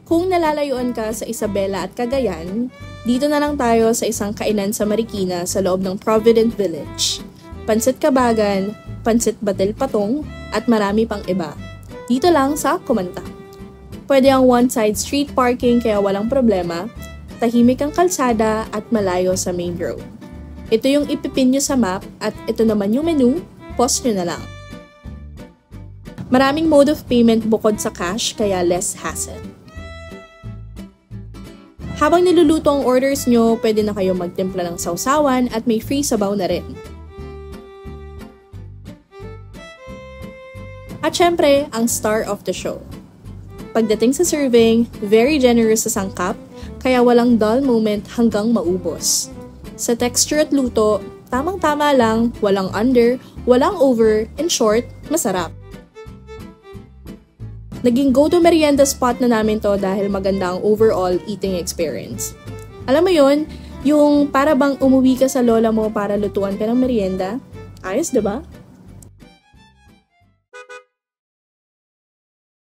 Kung nalalayuan ka sa Isabela at Cagayan, dito na lang tayo sa isang kainan sa Marikina sa loob ng Provident Village. Pansit Kabagan, Pansit Batil Patong, at marami pang iba. Dito lang sa Kumanta. Pwede ang one-side street parking kaya walang problema, tahimik ang kalsada at malayo sa main road. Ito yung ipipin nyo sa map at ito naman yung menu, pause nyo na lang. Maraming mode of payment bukod sa cash kaya less hassle. Habang niluluto ang orders nyo, pwede na kayo magtimpla ng sausawan at may free sabaw na rin. At syempre, ang star of the show. Pagdating sa serving, very generous sa sangkap, kaya walang dull moment hanggang maubos. Sa texture at luto, tamang-tama lang, walang under, walang over, in short, masarap. Naging go-to merienda spot na namin to dahil maganda ang overall eating experience. Alam mo yun, yung para bang umuwi ka sa lola mo para lutuan ka ng merienda? Ayos, diba?